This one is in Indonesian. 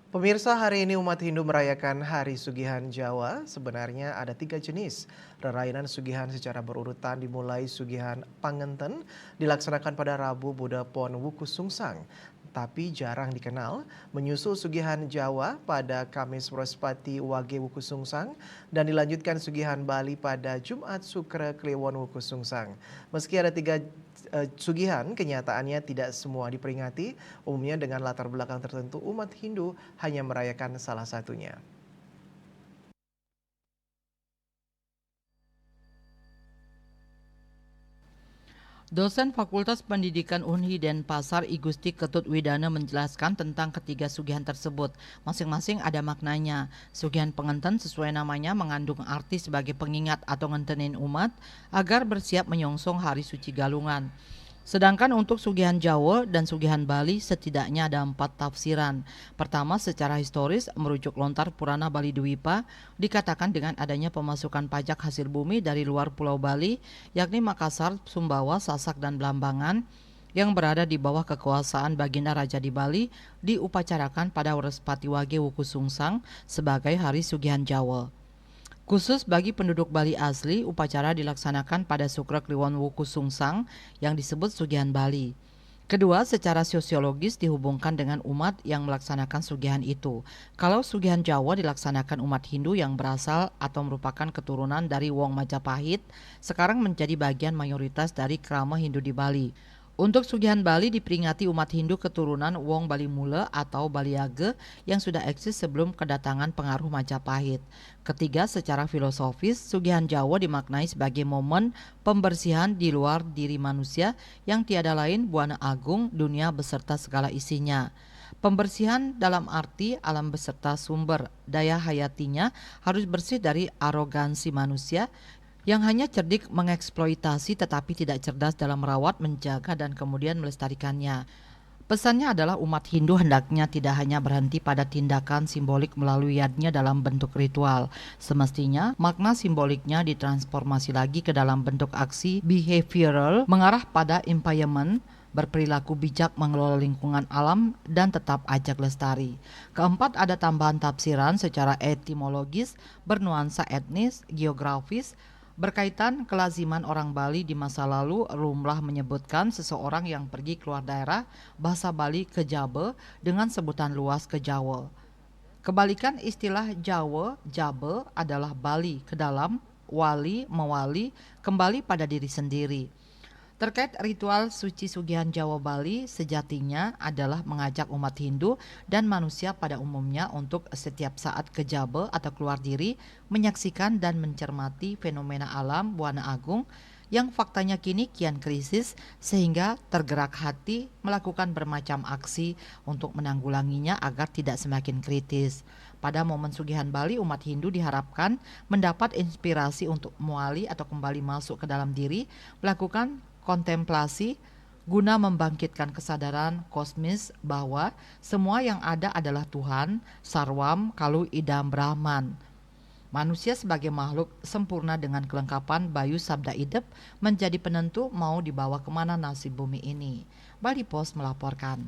Pemirsa, hari ini umat Hindu merayakan Hari Sugihan Jawa. Sebenarnya ada 3 jenis. Rerainan Sugihan secara berurutan dimulai Sugihan Pangenten dilaksanakan pada Rabu Buddha Pon Wukusungsang. Tapi jarang dikenal, menyusul Sugihan Jawa pada Kamis Wrespati Wage Wukusungsang dan dilanjutkan Sugihan Bali pada Jumat Sukra Kliwon Wukusungsang. Meski ada 3 Sugihan, kenyataannya tidak semua diperingati. Umumnya dengan latar belakang tertentu, umat Hindu hanya merayakan salah satunya. Dosen Fakultas Pendidikan Unhi Denpasar I Gusti Ketut Widana menjelaskan tentang ketiga sugihan tersebut. Masing-masing ada maknanya. Sugihan pengenten sesuai namanya mengandung arti sebagai pengingat atau ngentenin umat agar bersiap menyongsong hari suci Galungan. Sedangkan untuk Sugihan Jawa dan Sugihan Bali setidaknya ada 4 tafsiran. Pertama, secara historis merujuk lontar Purana Bali Dwipa, dikatakan dengan adanya pemasukan pajak hasil bumi dari luar Pulau Bali, yakni Makassar, Sumbawa, Sasak, dan Blambangan, yang berada di bawah kekuasaan Baginda Raja di Bali, diupacarakan pada Wrespati Wage Wukusungsang sebagai Hari Sugihan Jawa. Khusus bagi penduduk Bali asli, upacara dilaksanakan pada Sukra Kliwon Wukusungsang yang disebut Sugihan Bali. Kedua, secara sosiologis dihubungkan dengan umat yang melaksanakan sugihan itu. Kalau Sugihan Jawa dilaksanakan umat Hindu yang berasal atau merupakan keturunan dari Wong Majapahit, sekarang menjadi bagian mayoritas dari krama Hindu di Bali. Untuk Sugihan Bali diperingati umat Hindu keturunan Wong Bali Mule atau Baliage yang sudah eksis sebelum kedatangan pengaruh Majapahit. Ketiga, secara filosofis, Sugihan Jawa dimaknai sebagai momen pembersihan di luar diri manusia yang tiada lain buana agung dunia beserta segala isinya. Pembersihan dalam arti alam beserta sumber daya hayatinya harus bersih dari arogansi manusia yang hanya cerdik mengeksploitasi tetapi tidak cerdas dalam merawat, menjaga, dan kemudian melestarikannya. Pesannya adalah umat Hindu hendaknya tidak hanya berhenti pada tindakan simbolik melalui yadnya dalam bentuk ritual. Semestinya makna simboliknya ditransformasi lagi ke dalam bentuk aksi behavioral mengarah pada empowerment, berperilaku bijak mengelola lingkungan alam, dan tetap ajak lestari. Keempat, ada tambahan tafsiran secara etimologis, bernuansa etnis, geografis, berkaitan kelaziman orang Bali di masa lalu lumrah menyebutkan seseorang yang pergi keluar daerah bahasa Bali ke Jabe dengan sebutan luas ke Jawa. Kebalikan istilah Jawa, Jabe adalah Bali ke dalam, wali, mewali, kembali pada diri sendiri. Terkait ritual suci Sugihan Jawa Bali sejatinya adalah mengajak umat Hindu dan manusia pada umumnya untuk setiap saat ke Jabe atau keluar diri, menyaksikan dan mencermati fenomena alam Buana Agung yang faktanya kini kian krisis sehingga tergerak hati melakukan bermacam aksi untuk menanggulanginya agar tidak semakin kritis. Pada momen Sugihan Bali, umat Hindu diharapkan mendapat inspirasi untuk muali atau kembali masuk ke dalam diri, melakukan kontemplasi guna membangkitkan kesadaran kosmis bahwa semua yang ada adalah Tuhan, Sarwam, Kalu Idam Brahman. Manusia sebagai makhluk sempurna dengan kelengkapan Bayu Sabda Idep menjadi penentu mau dibawa kemana nasib bumi ini. Bali Post melaporkan.